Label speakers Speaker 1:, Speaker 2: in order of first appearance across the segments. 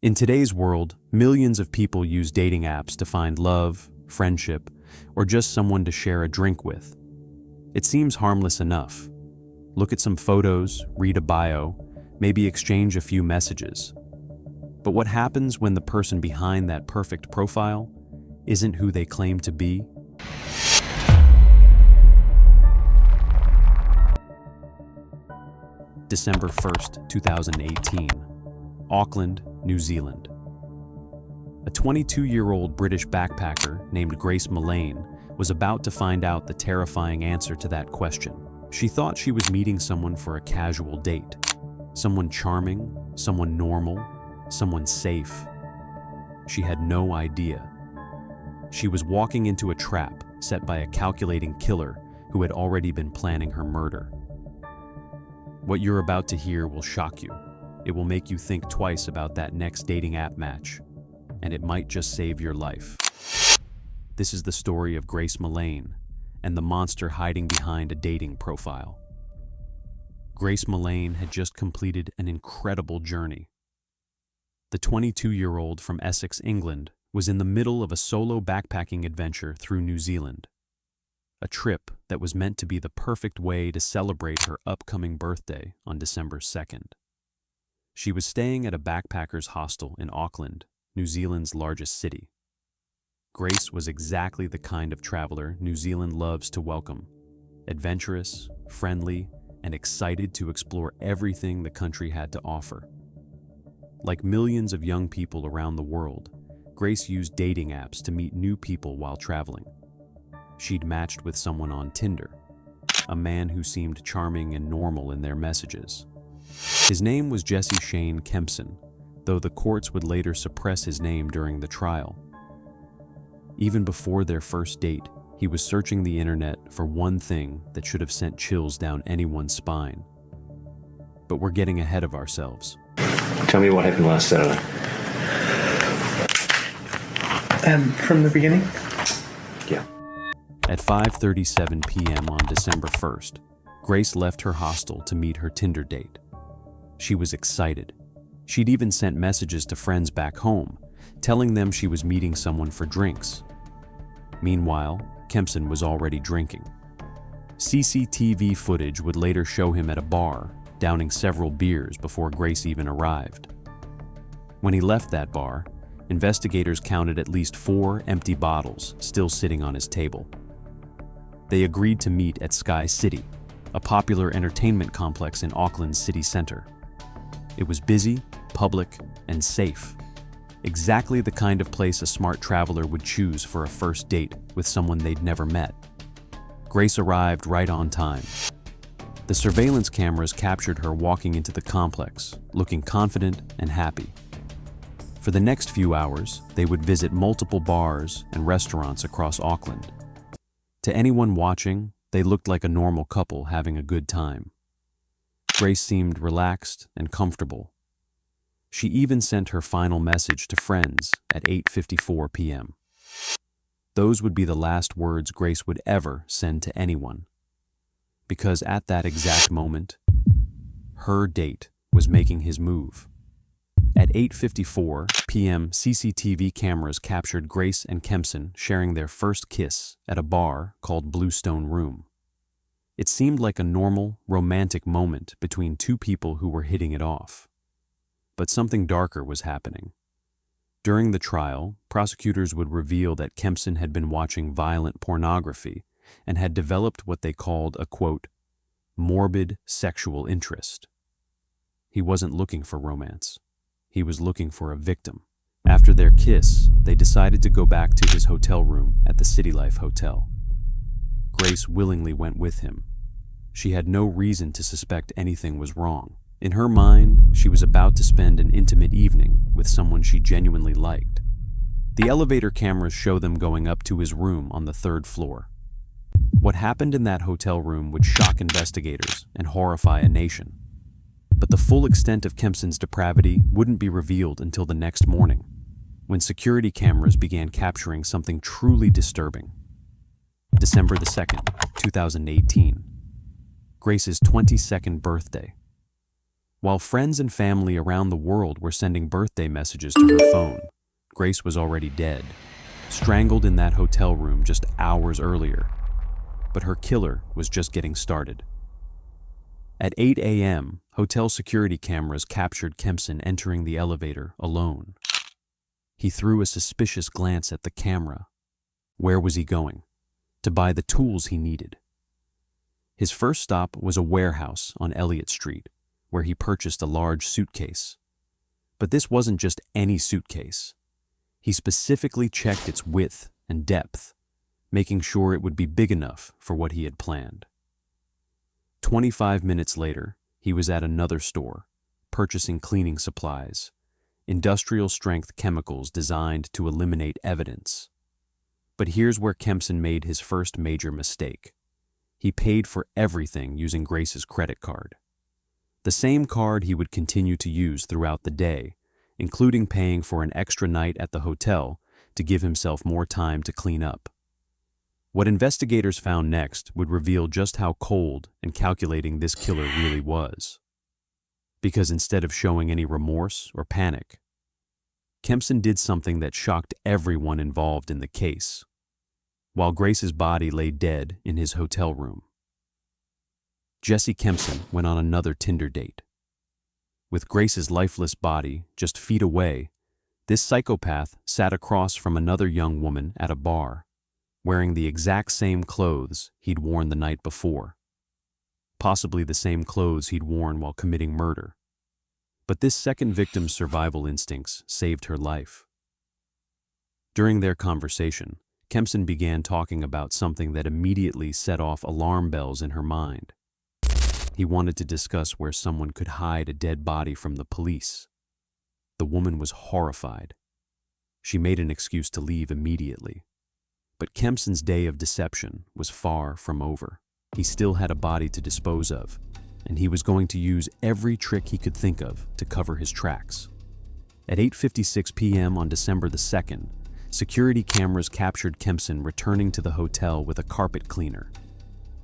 Speaker 1: In today's world, millions of people use dating apps to find love, friendship, or just someone to share a drink with. It seems harmless enough. Look at some photos, read a bio, maybe exchange a few messages. But what happens when the person behind that perfect profile isn't who they claim to be? December 1st, 2018. Auckland, New Zealand. A 22-year-old British backpacker named Grace Millane was about to find out the terrifying answer to that question. She thought she was meeting someone for a casual date. Someone charming, someone normal, someone safe. She had no idea. She was walking into a trap set by a calculating killer who had already been planning her murder. What you're about to hear will shock you. It will make you think twice about that next dating app match, and it might just save your life. This is the story of Grace Millane and the monster hiding behind a dating profile. Grace Millane had just completed an incredible journey. The 22-year-old from Essex, England, was in the middle of a solo backpacking adventure through New Zealand. A trip that was meant to be the perfect way to celebrate her upcoming birthday on December 2nd. She was staying at a backpackers' hostel in Auckland, New Zealand's largest city. Grace was exactly the kind of traveler New Zealand loves to welcome. Adventurous, friendly, and excited to explore everything the country had to offer. Like millions of young people around the world, Grace used dating apps to meet new people while traveling. She'd matched with someone on Tinder, a man who seemed charming and normal in their messages. His name was Jesse Kempson, though the courts would later suppress his name during the trial. Even before their first date, he was searching the internet for one thing that should have sent chills down anyone's spine. But we're getting ahead of ourselves.
Speaker 2: Tell me what happened last Saturday.
Speaker 3: From the beginning?
Speaker 2: Yeah.
Speaker 1: At 5:37 p.m. on December 1st, Grace left her hostel to meet her Tinder date. She was excited. She'd even sent messages to friends back home, telling them she was meeting someone for drinks. Meanwhile, Kempson was already drinking. CCTV footage would later show him at a bar, downing several beers before Grace even arrived. When he left that bar, investigators counted at least 4 empty bottles still sitting on his table. They agreed to meet at Sky City, a popular entertainment complex in Auckland's city center. It was busy, public, and safe. Exactly the kind of place a smart traveler would choose for a first date with someone they'd never met. Grace arrived right on time. The surveillance cameras captured her walking into the complex, looking confident and happy. For the next few hours, they would visit multiple bars and restaurants across Auckland. To anyone watching, they looked like a normal couple having a good time. Grace seemed relaxed and comfortable. She even sent her final message to friends at 8:54 p.m. Those would be the last words Grace would ever send to anyone. Because at that exact moment, her date was making his move. At 8:54 p.m., CCTV cameras captured Grace and Kempson sharing their first kiss at a bar called Bluestone Room. It seemed like a normal, romantic moment between two people who were hitting it off. But something darker was happening. During the trial, prosecutors would reveal that Kempson had been watching violent pornography and had developed what they called a, quote, morbid sexual interest. He wasn't looking for romance. He was looking for a victim. After their kiss, they decided to go back to his hotel room at the City Life Hotel. Grace willingly went with him. She had no reason to suspect anything was wrong. In her mind, she was about to spend an intimate evening with someone she genuinely liked. The elevator cameras show them going up to his room on the 3rd floor. What happened in that hotel room would shock investigators and horrify a nation. But the full extent of Kempson's depravity wouldn't be revealed until the next morning, when security cameras began capturing something truly disturbing. December the 2nd, 2018. Grace's 22nd birthday. While friends and family around the world were sending birthday messages to her phone, Grace was already dead, strangled in that hotel room just hours earlier. But her killer was just getting started. At 8 a.m., hotel security cameras captured Kempson entering the elevator alone. He threw a suspicious glance at the camera. Where was he going? To buy the tools he needed. His first stop was a warehouse on Elliott Street, where he purchased a large suitcase. But this wasn't just any suitcase. He specifically checked its width and depth, making sure it would be big enough for what he had planned. 25 minutes later, he was at another store, purchasing cleaning supplies, industrial-strength chemicals designed to eliminate evidence. But here's where Kempson made his first major mistake. He paid for everything using Grace's credit card. The same card he would continue to use throughout the day, including paying for an extra night at the hotel to give himself more time to clean up. What investigators found next would reveal just how cold and calculating this killer really was. Because instead of showing any remorse or panic, Kempson did something that shocked everyone involved in the case, while Grace's body lay dead in his hotel room. Jesse Kempson went on another Tinder date. With Grace's lifeless body just feet away, this psychopath sat across from another young woman at a bar, wearing the exact same clothes he'd worn the night before. Possibly the same clothes he'd worn while committing murder. But this second victim's survival instincts saved her life. During their conversation, Kempson began talking about something that immediately set off alarm bells in her mind. He wanted to discuss where someone could hide a dead body from the police. The woman was horrified. She made an excuse to leave immediately. But Kempson's day of deception was far from over. He still had a body to dispose of, and he was going to use every trick he could think of to cover his tracks. At 8:56 p.m. on December the 2nd, security cameras captured Kempson returning to the hotel with a carpet cleaner.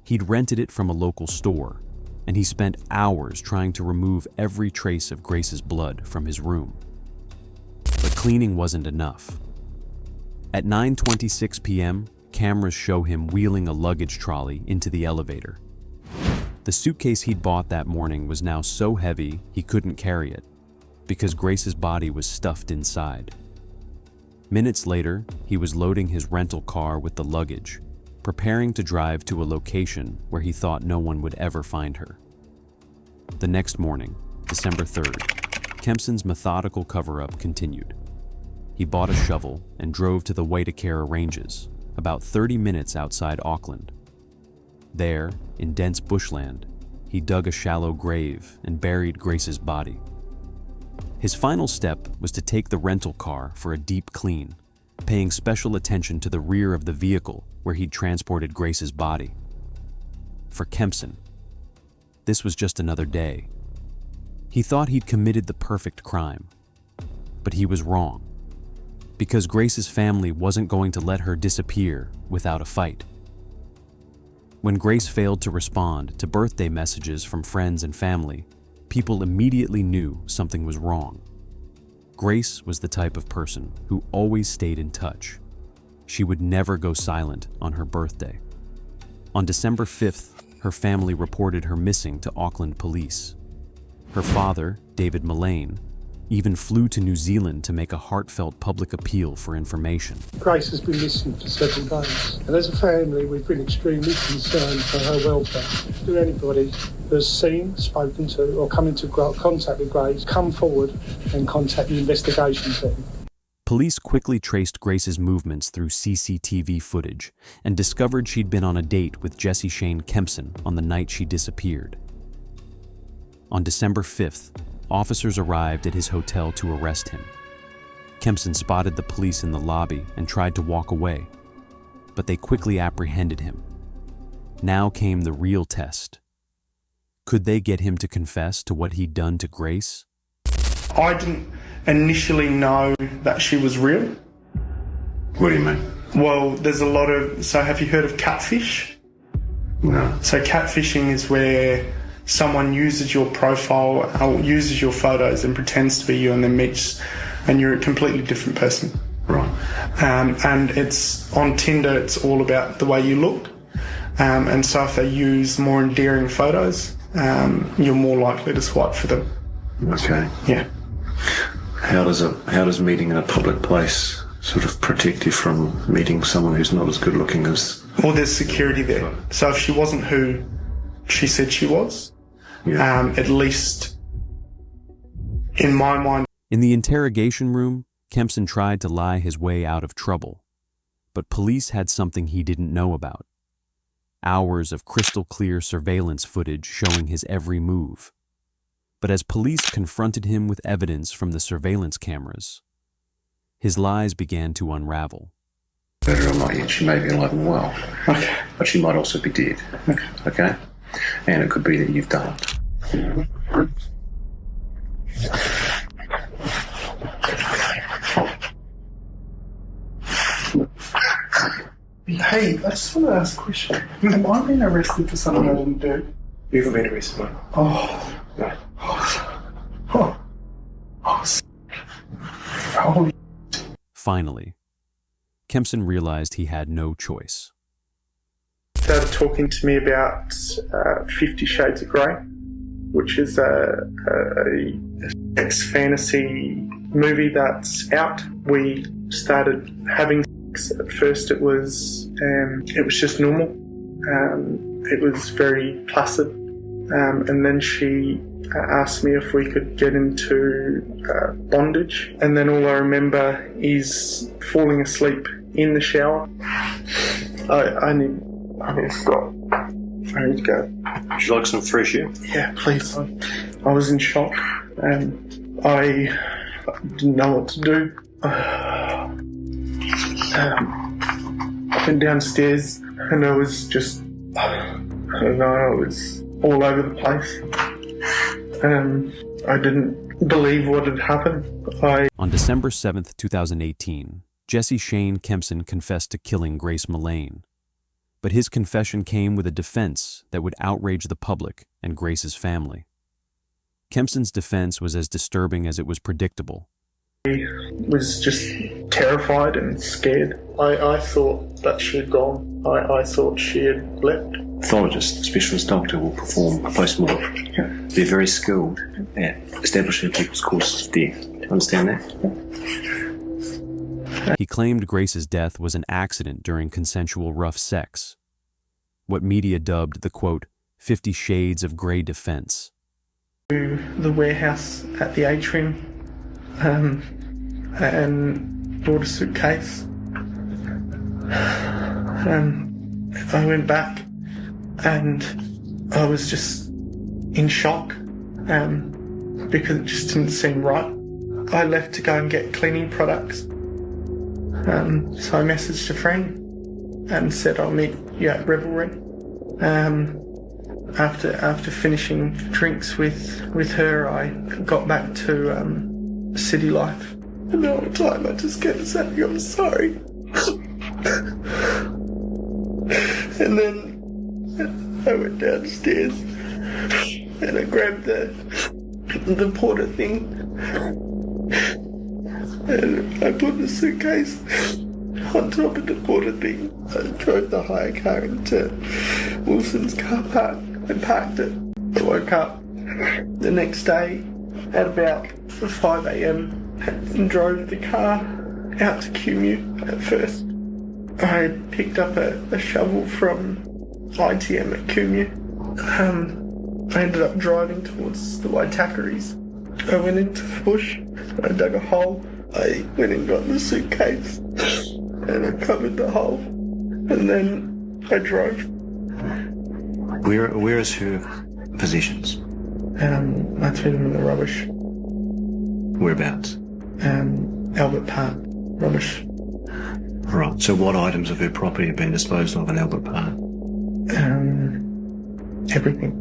Speaker 1: He'd rented it from a local store, and he spent hours trying to remove every trace of Grace's blood from his room. But cleaning wasn't enough. At 9:26 p.m., cameras show him wheeling a luggage trolley into the elevator. The suitcase he'd bought that morning was now so heavy he couldn't carry it, because Grace's body was stuffed inside. Minutes later, he was loading his rental car with the luggage, preparing to drive to a location where he thought no one would ever find her. The next morning, December 3rd, Kempson's methodical cover-up continued. He bought a shovel and drove to the Waitakere Ranges, about 30 minutes outside Auckland. There, in dense bushland, he dug a shallow grave and buried Grace's body. His final step was to take the rental car for a deep clean, paying special attention to the rear of the vehicle where he'd transported Grace's body. For Kempson, this was just another day. He thought he'd committed the perfect crime, but he was wrong, because Grace's family wasn't going to let her disappear without a fight. When Grace failed to respond to birthday messages from friends and family, people immediately knew something was wrong. Grace was the type of person who always stayed in touch. She would never go silent on her birthday. On December 5th, her family reported her missing to Auckland police. Her father, David Millane, even flew to New Zealand to make a heartfelt public appeal for information.
Speaker 4: Grace has been missing for several days, and as a family we've been extremely concerned for her welfare. Do anybody who has seen, spoken to or come into contact with Grace come forward and contact the investigation team.
Speaker 1: Police quickly traced Grace's movements through CCTV footage and discovered she'd been on a date with Jesse Kempson on the night she disappeared. On December 5th, officers arrived at his hotel to arrest him. Kempson spotted the police in the lobby and tried to walk away, but they quickly apprehended him. Now came the real test. Could they get him to confess to what he'd done to Grace?
Speaker 5: I didn't initially know that she was real.
Speaker 6: What do you mean?
Speaker 5: Well, there's a lot of... So have you heard of catfish?
Speaker 6: No.
Speaker 5: So catfishing is where someone uses your profile or uses your photos and pretends to be you and then meets and you're a completely different person.
Speaker 2: Right.
Speaker 5: And it's on Tinder, it's all about the way you look. And so if they use more endearing photos, you're more likely to swipe for them.
Speaker 2: Okay.
Speaker 5: Yeah.
Speaker 2: How does meeting in a public place sort of protect you from meeting someone who's not as good looking as...
Speaker 5: Well, there's security there. So if she wasn't who she said she was, at least in my mind...
Speaker 1: In the interrogation room, Kempson tried to lie his way out of trouble, but police had something he didn't know about. Hours of crystal-clear surveillance footage showing his every move. But as police confronted him with evidence from the surveillance cameras, his lies began to unravel.
Speaker 2: Better or not yet, she may be alive and well.
Speaker 5: Okay.
Speaker 2: But she might also be dead. Okay? And it could be that you've done it.
Speaker 5: Hey, I just want to ask a question. Have I been arrested for something I didn't do?
Speaker 2: You haven't been arrested, mate.
Speaker 5: Oh.
Speaker 2: No.
Speaker 5: Oh.
Speaker 1: Finally, Kempson realized he had no choice.
Speaker 5: Started talking to me about 50 Shades of Grey, which is a sex fantasy movie that's out. We started having sex. At first it was just normal. It was very placid. And then she asked me if we could get into bondage. And then all I remember is falling asleep in the shower. I need to stop. I need to go.
Speaker 2: Would you like some fresh air?
Speaker 5: Yeah, please. I was in shock and I didn't know what to do. I went downstairs and I was just, I don't know, I was all over the place. I didn't believe what had happened.
Speaker 1: On December 7th, 2018, Jesse Shane Kempson confessed to killing Grace Millane. But his confession came with a defense that would outrage the public and Grace's family. Kempson's defense was as disturbing as it was predictable.
Speaker 5: I was just terrified and scared. I thought that she had gone. I thought she had left.
Speaker 2: Pathologist, a specialist doctor, will perform a post-mortem.
Speaker 5: Yeah.
Speaker 2: They're very skilled at establishing people's causes of death. Do you understand that?
Speaker 1: He claimed Grace's death was an accident during consensual rough sex, what media dubbed the, quote, 50 Shades of Grey defense.
Speaker 5: To the warehouse at the atrium and brought a suitcase. I went back and I was just in shock because it just didn't seem right. I left to go and get cleaning products. So I messaged a friend and said I'll meet you at Revelry. After finishing drinks with her, I got back to city life. And the whole time I just kept saying I'm sorry. And then I went downstairs and I grabbed the porter thing and I put the suitcase on top of the porter thing. I drove the hire car into Wilson's car park and parked it. I woke up the next day at about 5 a.m. and drove the car out to Cumu. At first I had picked up a shovel from ITM at Cumu. I ended up driving towards the Waitakaris. I went into the bush, I dug a hole, I went and got the suitcase and I covered the hole and then I drove.
Speaker 2: Where is her possessions?
Speaker 5: I threw them in the rubbish.
Speaker 2: Whereabouts?
Speaker 5: Albert Park, rubbish.
Speaker 2: Right, so what items of her property have been disposed of in Albert Park?
Speaker 5: Everything.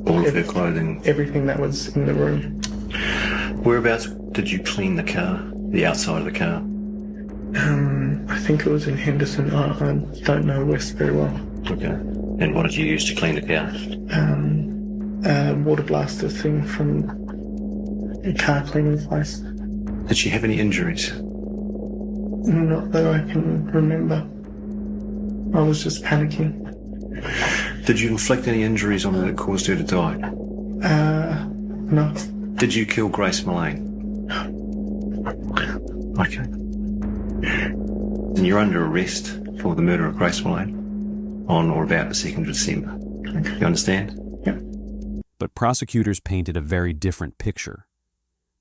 Speaker 2: All of her clothing?
Speaker 5: Everything that was in the room.
Speaker 2: Whereabouts did you clean the car? The outside of the car?
Speaker 5: I think it was in Henderson. I don't know West very well.
Speaker 2: Okay. And what did you use to clean the car?
Speaker 3: water blaster thing from a car cleaning place.
Speaker 2: Did she have any injuries?
Speaker 3: Not that I can remember. I was just panicking.
Speaker 2: Did you inflict any injuries on her that caused her to die?
Speaker 3: No.
Speaker 2: Did you kill Grace Millane? Okay. And you're under arrest for the murder of Grace Millane on or about the 2nd of December.
Speaker 3: Okay.
Speaker 2: You understand?
Speaker 3: Yep.
Speaker 1: But prosecutors painted a very different picture.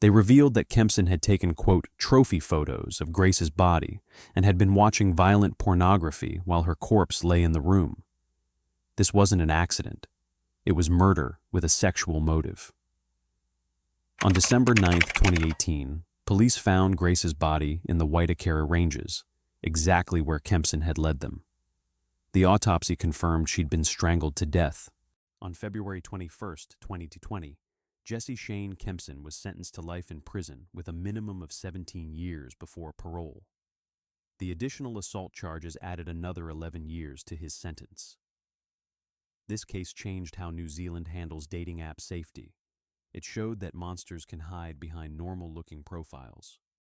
Speaker 1: They revealed that Kempson had taken, quote, trophy photos of Grace's body and had been watching violent pornography while her corpse lay in the room. This wasn't an accident. It was murder with a sexual motive. On December 9, 2018, police found Grace's body in the Waitakere Ranges, exactly where Kempson had led them. The autopsy confirmed she'd been strangled to death. On February 21, 2020, Jesse Kempson was sentenced to life in prison with a minimum of 17 years before parole. The additional assault charges added another 11 years to his sentence. This case changed how New Zealand handles dating app safety. It showed that monsters can hide behind normal-looking profiles.